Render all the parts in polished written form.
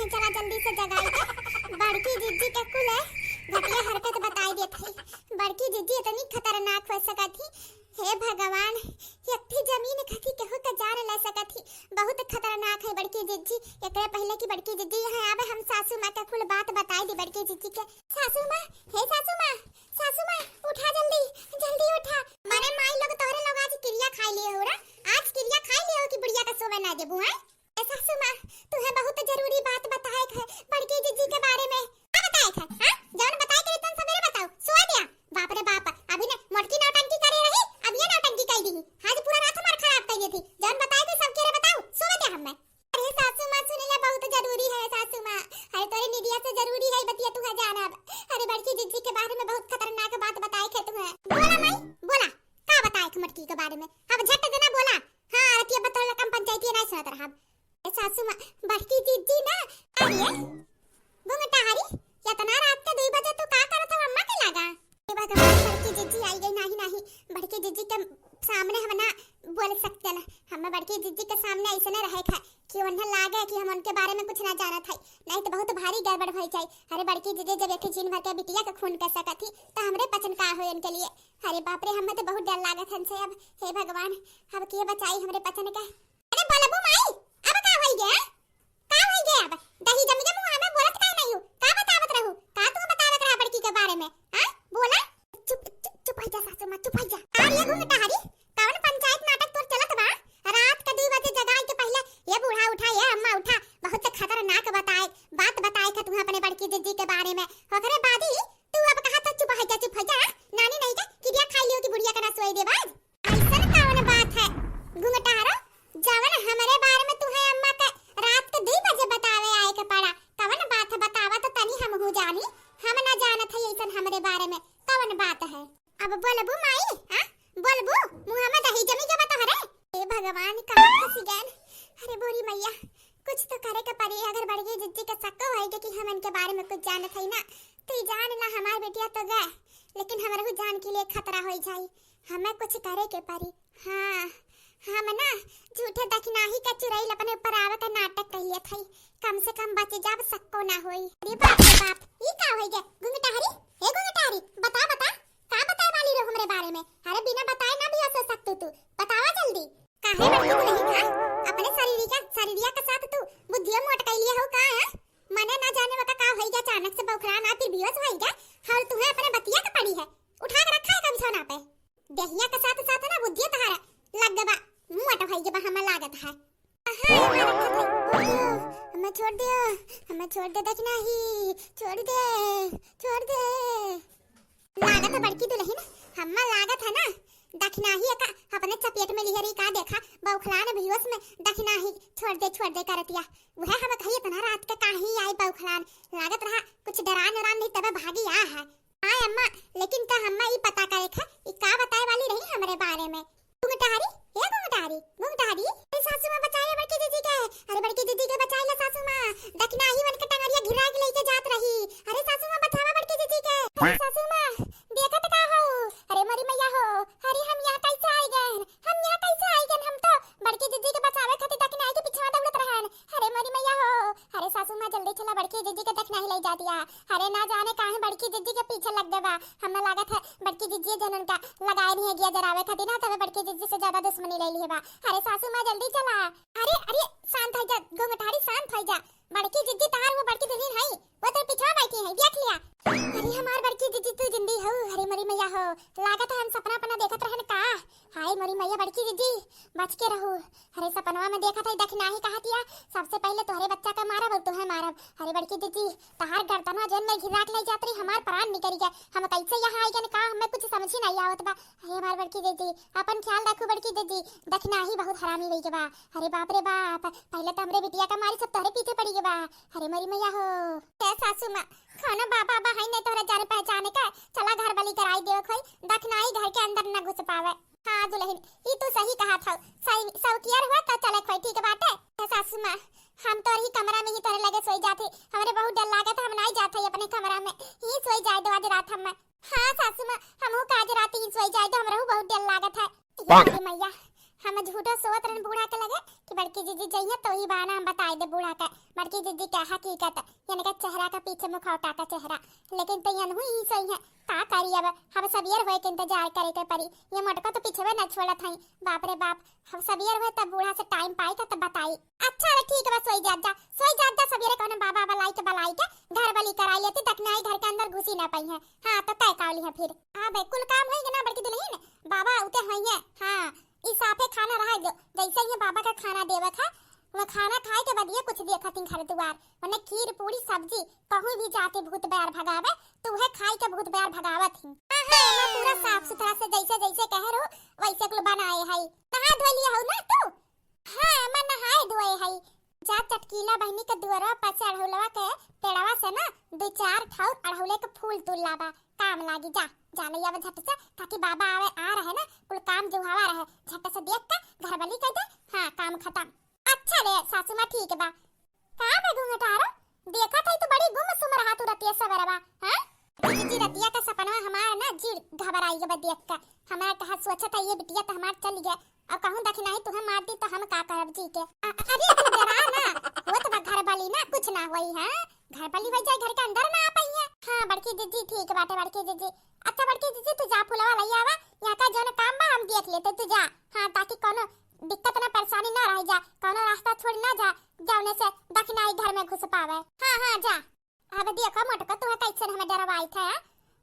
है, चला जल्दी से जगाई के बड़की जिज्जी के कुल घटिया हरकत बताई देत है। बड़की जिज्जी इतनी खतरनाक हो सकत थी, हे भगवान, एकठी जमीन खती केहू के जान ले सकत थी। बहुत खतरनाक है बड़की जिज्जी। एकरे पहले की बड़की जिज्जी यहाँ आवे, हम सासू माँ के कुल बात बताई दी बड़की जिज्जी के। सासू माँ, हे सासू माँ, सासू माँ उठा, जल्दी जल्दी उठा। माने माई लोग तोहरे लोग आज क्रिया खाई लिए हो रा, आज क्रिया खाई लिए हो कि बुढ़िया का सोवे ना देबू है। सासू माँ, तुम्हें बहुत जरूरी बात बताए है बड़की जिज्जी के बारे में। क्या बताए है? हां, जौन बताए के तुम सवेरे बताओ, सोए दिया। बाप रे बाप, अभी ने मोटकी नौटंकी करे रही, अब ये नौटंकी कह दी। आज पूरा रात हमार खराब कर दी थी। जौन बताए के सब केरे बताओ, सोए दिया हम। अरे सासू माँ, सुनला बहुत जरूरी है सासू माँ। अरे तोरे निदिया से जरूरी है, बतिया तू है जाना। अरे बड़की जिज्जी के बारे में बहुत खतरनाक बात बताए है तुम्हें। बोला माई, बोला का बताए के मटकी के बारे में? अब झट देना बोला। हां, अतिया बतौला कम पंचायती ना सुनत रहा। सासू माँ, बड़की जिज्जी ना अरे घुंघटारी इतना रात के 2 बजे तू का करत हो अम्मा के लगा? ए भगवान, बड़की जिज्जी आई गई। नहीं बड़की जिज्जी के सामने हम ना बोल सकते ना। हम बड़की जिज्जी के सामने ऐसे ना रहे कि उन्हें लागे कि हम उनके बारे में कुछ ना जानत है, नहीं तो बहुत भारी गड़बड़ हो जाए। अरे बड़की जिज्जी जब एक जीन भर के बिटिया का खून कर सकत थी तो हमरे पचन का हो उनके लिए। अरे बाप रे, हमें तो बहुत डर लागत हमसे। अब हे भगवान, अब के बचाई हमरे पचन का। अरे बोलबू माई, अब का होई गया? का होई गया? अब दही जम के मुंह में बोलत का नहीं हो? का बतावत रहू? का तू बतावत रहा बड़की के बारे में? हां बोला। चुप हो जा सासू माँ, चुप हो जा। अरे ये घुंघटारी कौन पंचायत नाटक तोर चलत बा? रात के 2 बजे जगाई के पहले ये बूढ़ा उठा, ये अम्मा उठा, बहुत खतरनाक बात बताए का तू अपने बड़की जिज्जी के बारे में। ओकरे बादी तू अब कहा तो चुप हो जा। नानी नहीं के किरिया खाई लियो कि बुढ़िया के ना सोई देबाज। ऐसन कौन बात है घुंघटारो जवन हमरे बारे में तुम्हें अम्मा के रात के 2 बजे बतावे आए के पड़ा? कवन बात है बतावा तो तनी हम हो जानी। हम ना जानत है ऐसन हमरे बारे में कवन बात है। अब बोलबू माई, हां बोलबू, मुंह में दही जमी के बता रे। हे भगवान, कहां फंसी गए? अरे बोरी मैया, कुछ तो करे के पड़ी। अगर बड़की जिज्जी के शक होएगा कि हम इनके बारे में कुछ जानत है ना, तो जान ला हमार बेटिया तो गए, लेकिन हमरे जान के लिए खतरा हो जाई। हमें कुछ करे के पड़ी। हां, हम ना झूठे दखनाही का चुराइल अपने ऊपर आवे का नाटक कइले थई, कम से कम बच जाब, सक्को ना होई। अरे बाप रे बाप, ई का होई गे? घुंघटारी, हे घुंघटारी, बता का बताए वाली रो हमरे बारे में? अरे बिना बताए ना भी हो सकत तू, बतावा जल्दी। काहे बड़की तू नहीं खा? अपने शरीरिया के साथ तू बुद्धिया मोट कइले हो का है? मने ना जाने बता का होई गे, अचानक से बौखला ना फिर बेहोश होई गे। और तुम्हें अपने बतिया के पड़ी है, उठा के रखा है कभी सोना पे। देहिया के साथ साथ ना बुद्धिया तहारा लग गबा, मोट होई गे बा, हमें लागत है। हमें छोड़ दे देखना ही, छोड़ दे। लागत है बड़की दुल्हन, हम्मा लागत है ना दखना ही का अपने चपेट में लिहरी का देखा बौखलान बेहोश में दखना ही छोड़ दे करतिया। वह हम कही इतना रात के काहे आई बौखलान, लागत रहा कुछ डरान नहीं तबे भागी आ है। हां अम्मा, लेकिन का हम्मा ई पता करे था ई का बताए वाली रही हमरे बारे में। घुंघटारी, हे घुंघटारी, सासू माँ बचाए बड़की दीदी के। अरे बड़की दीदी के बचाए ला सासू माँ, दखना ही वन के टंगरिया घिरा के लेके जात रही। अरे सासू माँ बचावा बड़की दीदी के। अरे सासू माँ देखत का हो? अरे मरी मैया हो, अरे हम यहाँ कैसे आई गए? हम तो बड़की दीदी के बचावे खातिर दखना ही के पीछे दौड़त रहन। अरे मरी मैया हो, अरे सासू माँ जल्दी चला, बड़की दीदी के दखना ही ले जा दिया। अरे ना जाने काहे बड़की दीदी के पीछे लग देबा। हमें लागत है बड़की दीदी जनन का लगाए नहीं है गया जरावे खातिर ना, तबे बड़की दीदी से ज्यादा दुश्मनी ले ली है बा। अरे सासू माँ जल्दी चला। अरे शांत हो जा घुंघटारी, शांत हो जा। बड़की दीदी तार वो बड़की दुल्हन है, वो तो पीछे बैठी है, देख लिया। अरे हमार बड़की दीदी तू जिंदी हो? अरे मरी मैया हो, लागत है हम सपना अपना देखत रहन का। हाय मरी मैया, बड़की दीदी बच के रहो। अरे सपनवा में देखत है दखना ही कहतिया सबसे पहले तोहरे बच्चा का मारब और तुम्हें मारब। अरे बड़की दीदी तहार गर्दनवा जोन में घिरा के ले जात रही, हमार प्राण निकल गया। हम कैसे यहाँ आई गए का हमें कुछ समझ ही नहीं आवत बा। अरे हमार बड़की दीदी अपन ख्याल रखो बड़की दीदी, दखना ही बहुत हरामी रही के बा। अरे बाप रे बाप, पहले तो हमरे बिटिया का मारी सब तोहरे पीछे पड़ी के बा। अरे मरी मैया हो, ए सासू माँ खाना बाबा है नहीं तोहरा जाने पहचाने का, चला घर बली कराई देओ खोई, दखना ही घर के अंदर न घुस पावे। हां दुल्हन, ई तू सही कहा था, सही सौकियार हुआ तो चले खोई, ठीक बात है। सासू माँ हम तो ही कमरा में ही तोरे लगे सोई जाते, हमरे बहुत डर लागत, हम नहीं जाते अपने कमरा में ही सोई जाए दो आज रात हम। हां सासू माँ हमहु काज रात ही सोई जाए दो, हमरे बहुत डर लागत है। मैया हम झूठो सोत रहन बूढ़ा के लगे कि बड़की जीजी जइए तो ही बहाना हम बताई दे बूढ़ा का बड़की जीजी क्या हकीकत यानी का चेहरा का पीछे मुखौटा का चेहरा। लेकिन तो यन हुई सही है का करी अब हम सबियर होए के इंतजार करे के परी। ये मटका तो पीछे ना छोड़त हई बाप रे बाप। हम सबियर होए तब बूढ़ा से टाइम पाई तो बताई। अच्छा रे ठीक है बस सोई जा सबियर कौन बाबा बलाई के घर वाली कराई लेती तक नहीं घर के अंदर घुसी ना पाई है। हां तो तय कावली है फिर। हां भाई कुल काम होई ना बड़की दुल्हन बाबा उते हई है। हां इस साफे खाना रहा जैसे ही बाबा का खाना देवे था वो खाना खाए के बाद ये कुछ दिया खातिन घर द्वार वने खीर पूरी सब्जी कहूं भी जाके भूत बैर भगावे तो वह खाई के भूत बैर भगावत ही। हां मैं पूरा साफ सुथरा से जैसे जैसे कह रो वैसे कुल बनाए है। नहा धो लिया हो ना तू? हां मैं नहाए धोए है। जा चटकीला बहनी के दुआरा पर से अड़हुलवा के पेड़वा से ना दो चार ठाउर अड़हुले के फूल तुल लावा काम लागी। जा ले आवे झट से ताकि बाबा आवे आ रहे ना कुल काम जो हवा रहे झट से देख के घर वाली कह दे। हां काम खत्म। अच्छा रे सासू मां ठीक बा का मैं घूंघटारो देखा था तो बड़ी गुम रहा तू रतिया सवरवा। हां जी रतिया का सपना हमारा ना जी घबराई के देख के हमारा कहा सोचा था ये बिटिया तो हमार चल गया और कहूं देख नहीं तुम्हें मार दी तो हम का करब जी के। अरे डरा ना वो तो घर वाली ना कुछ ना होई। हां घर वाली हो जाए घर के अंदर ना आ पाई है। हां बड़की जीजी ठीक बाटे बड़की जीजी। अच्छा बड़की जीजी तू जा फुलवा लई आवा यहां का जोन काम बा हम देख लेते तू जा। हां ताकि कोनो दिक्कत ना परेशानी ना रह जा कोनो रास्ता छोड़ ना जा जाने से दखनाई घर में घुस पावे। हां हां जा। अब देखो मोटका तू कैसे हमें डरवाई था।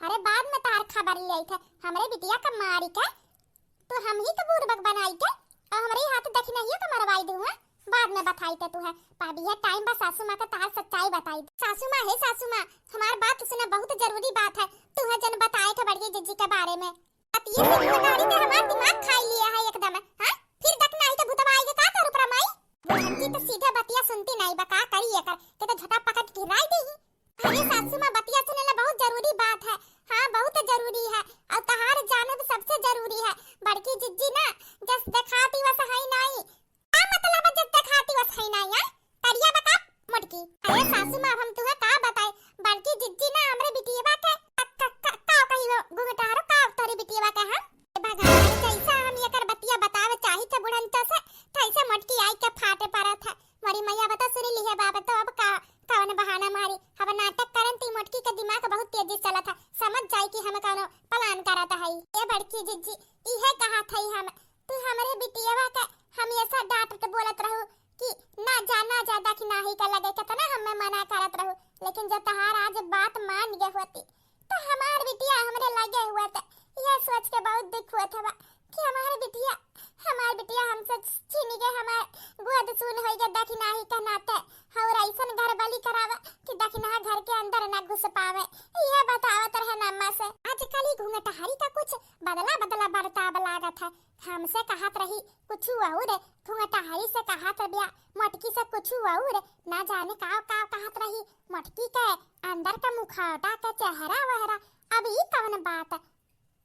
अरे बाद में तार खबर ले आई था हमरे बिटिया का मारी के तो हम ही तो बुरबक बनाई के और हमरे हाथ दखना ही तो मरवाई दूंगा बाद में बताई ते तू है पाबी है टाइम बस सासू मां का तार सच्चाई बताई। सासू मां है सासू मां हमार बात सुनना बहुत जरूरी बात है तू है जन बताए थे बड़की जीजी के बारे में। अब ये गाड़ी ने हमार दिमाग खाई लिया है एकदम। हां फिर तक नहीं तो भूतवा आई के का करू प्रमाई बहनजी तो सीधा बतिया सुनती नहीं बका करिए कर के तो झटा पकड़ के गिराई दी। अरे सासू मां बतिया सुनना बहुत जरूरी बात है। हां बहुत जरूरी है और तहार जानब सबसे जरूरी है। बड़की जिज्जी ना जस दिखाती वस है नहीं का मतलब जस दिखाती वस है नहीं है करिया बका मोटकी। अरे सासू मां हम तुम्हें का बताए बड़की जिज्जी ना हमरे बिटिया के का कहियो गुगटारो का तोरी बिटिया के हम भगवान कैसा हम ये कर बतिया बतावे चाही त बुढ़ंता से कैसे मोटकी आई के फाटे परत है। मरी मैया बता सुनी ली है बाबा तो अब का कौन बहाना मारी हम नाटक करन ती मोटकी का दिमाग बहुत तेजी चला था समझ जाए कि हम कौन प्लान करत है। ये बड़की जिज्जी इहे कहा थई हम तू हमरे बिटियावा का हमेशा डांट के बोलत रहू कि ना जा कि नाही का लगे कितना हमें मना करत रहू लेकिन जब तहार आज बात मान गए होती तो हमार बिटिया हमरे लगे हुआ था। यह सोच के बहुत दुख हुआ था कि हमार बिटिया हमसे छीन के हमार गोद सुन होई के दखी नाही का नाते और ऐसन घर बली करावा कि दखना घर के अंदर ना घुस पावे। यह बतावत रहे नम्मा से आजकल ही घूंघटहारी का कुछ बदला बर्ताव लागत है। हमसे कहत रही कुछ और घूंघटहारी से कहत बिया मटकी से कुछ और ना जाने का कहत रही मटकी के अंदर का मुखौटा का चेहरा वहरा। अब ये कौन बात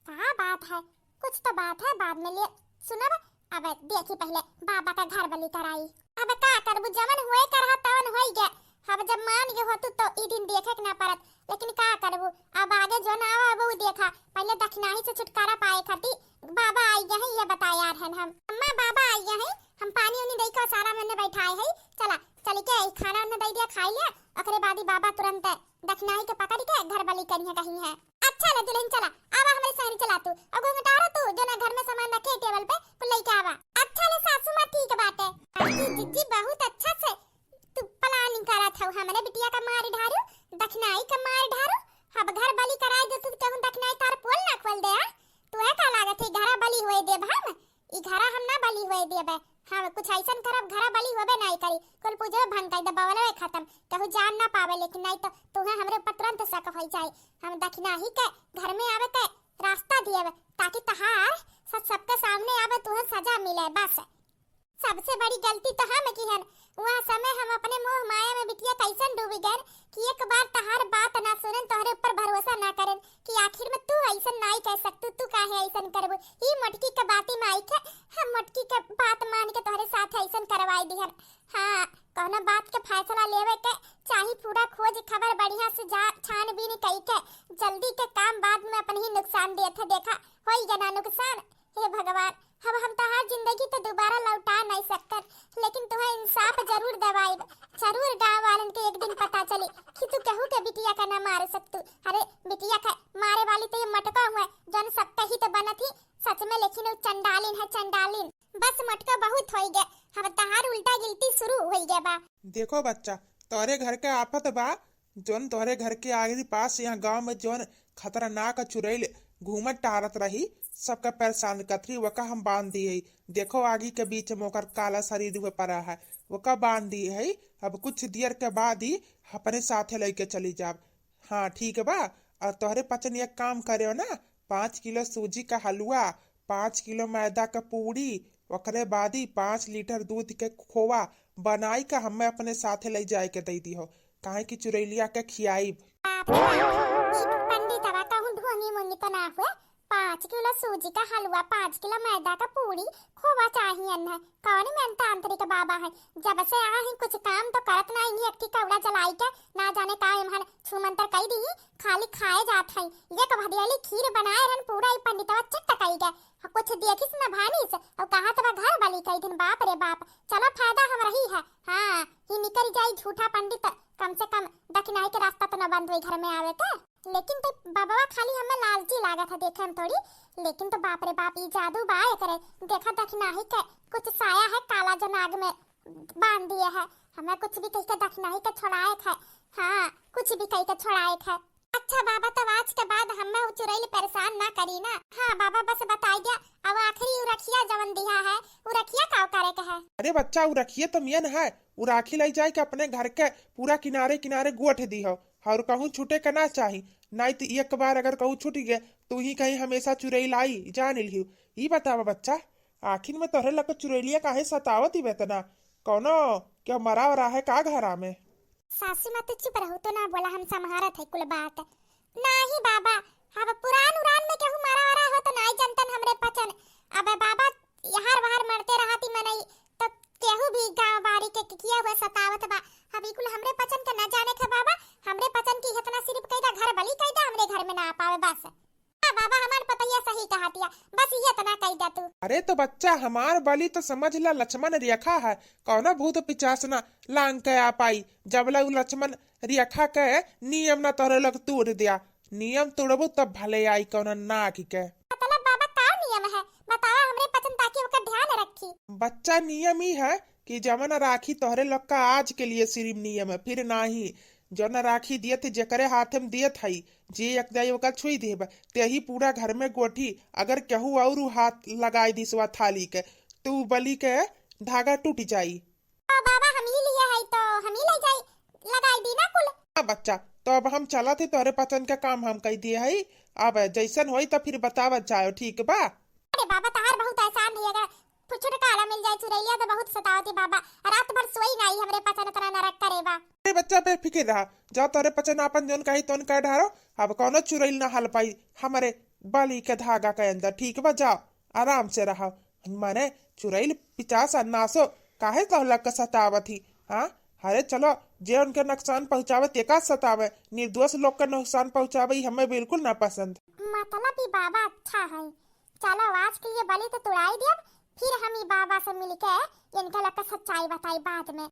का बात है कुछ तो बात है बाद में ले सुनब। अब देखी पहले बाबा का घर बली कराई। अब का करबू जवन होए करहा तवन होई गया। अब जब मान गए होतु तो ई दिन देखे के ना परत लेकिन का करबू अब आगे जो ना आवा वो देखा पहले दखनाही से छुटकारा पाए खाती बाबा आई गए हैं ये बताया रहन हम अम्मा बाबा आई गए हैं हम पानी उनी देई को सारा मैंने बैठाए है चला चली के खाना उन्हें दे दिया खाई लिया ओकरे बाद ही बाबा तुरंत दखनाही के पकड़ के घर बली करिए कहीं है। अच्छा ले दुल्हन चला आवा हमारे शहर चला तू और घूंघटारो तू जो ना घर में सामान रखे टेबल पे तो लेके आवा। अच्छा ले सासू मां ठीक बात है जीजी बहुत अच्छा से तू प्लानिंग करत हो हमरे बिटिया का मार ढारू दखनाई का मार ढारू अब घर बली कराए दे तू कहूं दखनाई तार पोल ना खोल दे। तू है का लागत है घर बली होए देब हम ई घर हम ना बली होए देबे हम कुछ ऐसन करब घर बली होबे नहीं करी कुल पूजो भंग कर दे बवले खत्म कहू जान ना पावे लेकिन नहीं तो तुम्हें हमरे ऊपर तुरंत शक हो जाए। हम दखनाही के घर में आवे के रास्ता दिए ताकि तहार सबके सामने आवे तुम्हें सजा मिले बस। सबसे बड़ी गलती तो हम की है वहाँ समय हम अपने मोह माया में बिटिया कैसन डूबी गए कि एक बार तहार बात ना सुनन तोहरे ऊपर भरोसा ना करन कि आखिर में तू ऐसन नहीं कह सकतू तू काहे ऐसन करबू। ई मटकी के बाती माई के हम मटकी के बात मान के तोहरे साथ ऐसन करवाई दिहन। हां कोनो बात के फैसला लेवे के चाही पूरा खोज खबर बढ़िया से जा छानबीन कई के जल्दी के काम बाद में अपन ही नुकसान देत है देखा होई जना नुकसान। हे भगवान अब हम तहार जिंदगी तो दोबारा लौटा नहीं सकत, लेकिन तुम्हें इंसाफ जरूर दवाई, जरूर गांव वालन के एक दिन पता चले कि तू कहू के बिटिया का ना मार सकतू। अरे बिटिया का मारे वाली तो ये मटका हुआ जन सकता ही तो बना थी सच में, लेकिन वो चंडालिन है चंडालिन। बस मटका बहुत हो गया, अब तहार उल्टा गिल्टी शुरू हो गया बा। देखो बच्चा, तोरे घर के आफत बा जोन तोरे घर के आगे पास यहाँ गांव में जोन खतरनाक चुड़ैल घूमत टहरत रही, सबका परेशान कथरी वका हम बांध दिए। देखो आगे के बीच में ओकर काला शरीर हुए पड़ा है, वका बांध दिए है। अब कुछ देर के बाद ही अपने साथे लेके चली जाब। हाँ ठीक बा। और तोहरे पचन एक काम करे ना, 5 किलो सूजी का हलवा, 5 किलो मैदा का पूड़ी, ओकरे बाद ही 5 लीटर दूध के खोवा बनाई का हमें अपने साथे ले जाए के दे दी हो, काहे की चुरैलिया के खियाई। पंडित बाबा कहूं ढोंगी मुंगी तो ना हुए। 5 किलो सूजी का हलवा, 5 किलो मैदा का पूड़ी, खोवा चाहिए न। कौन में तांत्रिक बाबा है, जब से आ ही कुछ काम तो करत नहीं है। एक कौड़ा जलाई के ना जाने का इमहन छुमंतर कई दी, खाली खाए जात है। ये कभदियाली खीर बनाए रन पूरा ही पंडितवा चट कई गए। कुछ देखिस न भानीस और कहा तो घर वाली कई दिन। बाप रे बाप, चलो फायदा हम रही है। हाँ ही निकल जाई झूठा पंडित, कम से कम दक्षिणाई के रास्ता तो न बंद हुई घर में आवे के। लेकिन तो बाबा खाली हमें लालची लागा था देखे हम थोड़ी, लेकिन तो बाप रे बाप ये जादू बाए करे। देखा दक्षिणाई के कुछ साया है काला जो नाग में बांध दिए है, हमें कुछ भी कह के दक्षिणाई के छोड़ाए थे। हाँ कुछ भी कह के छोड़ाए थे। अच्छा बाबा, तो आज के बाद हमें वो चुड़ैल परेशान ना करी ना। हाँ बाबा बस बताई दिया। अब आखिरी उरखिया जवन दिया है, उरखिया का करे के है। अरे बच्चा उरखिए तो मियन है, उराखी लाई जाए के अपने घर के पूरा किनारे किनारे गोठ दी हो, और कहूँ छूटे का ना चाही। नहीं तो एक बार अगर कहूँ छूट गए तो ही कहीं हमेशा चुड़ैल आई जान लिही। ये बतावा बच्चा, आखिर में तोहरे लग चुड़ैलिया काहे सतावत ही बेतना, कौनो क्या मरा वरा है का घरा में? सासू माँ तो चुप रहो तो ना बोला, हम संभारत है कुल बात। नहीं बाबा, अब पुरान उरान में केहू मारा वारा हो तो नहीं जनतन हमरे पचन। अब बाबा यहाँ वहां मरते रहती मनई तो केहू भी गांव बाड़ी के किया हुआ सतावत बा। अभी कुल हमरे पचन के न जाने के बाबा, हमरे पचन की इतना सिर्फ कईदा घर बली कईदा हमरे घर में ना आ पावे बस। हां बाबा हमार पतैया सही कहतिया, बस ये इतना कईदा तू। अरे तो बच्चा हमार बली तो समझ ला लक्ष्मण रेखा है, कौनो भूत पिचास ना लांग के आ पाई। जब ला लक्ष्मण रेखा के नियम ना तोरे लग तोड़ दिया, नियम तोड़बू तब भले आई कौनो नाक के। मतलब बाबा का नियम है बतावा हमरे पचन, ताकि ओकर ध्यान रखी। बच्चा नियम ही है कि जमन राखी तोहरे लोग का आज के लिए सिर्फ नियम है, फिर नाही। जो न राखी दिए थे जकरे हाथ में दिए थी, जे एक दाई ओकर छुई देब ते ही पूरा घर में गोठी। अगर केहू और हाथ लगाई दिस वा थाली के तो बलि के धागा टूट जाई। बाबा हम ही लिए है तो हम ही ले जाई लगाई दी ना कुल। हाँ बच्चा, तो अब हम चला थे तोहरे पसंद का काम हम कह दिए है। अब जैसन होई तो फिर बतावत जाओ, ठीक बा? अरे बाबा तहार बहुत आसान है, अगर कुछ काला मिल जाए चुड़ैलिया तो बहुत सतावती बाबा, रात भर सोई नहीं हमरे पचन इतना नरक करे बा। अरे बच्चा बेफिक्र रहा, जाओ तोरे पचन अपन जोन कही तोन कह ढारो। अब कौनो चुड़ैल ना हल पाई हमारे बलि के धागा के अंदर, ठीक बा? जाओ आराम से रहो। माने चुड़ैल पिचास अन्नासो काहे तोहलक का सतावत ही। हाँ अरे चलो, जे उनके नुकसान पहुँचावे तेका सतावे, निर्दोष लोग का नुकसान पहुँचावे हमें बिल्कुल ना पसंद। मतलब ही बाबा अच्छा है। चलो आज के लिए बलि तो तुड़ाई दिया, फिर हम ही बाबा से मिलके इनका लग सच्चाई बताई बाद में।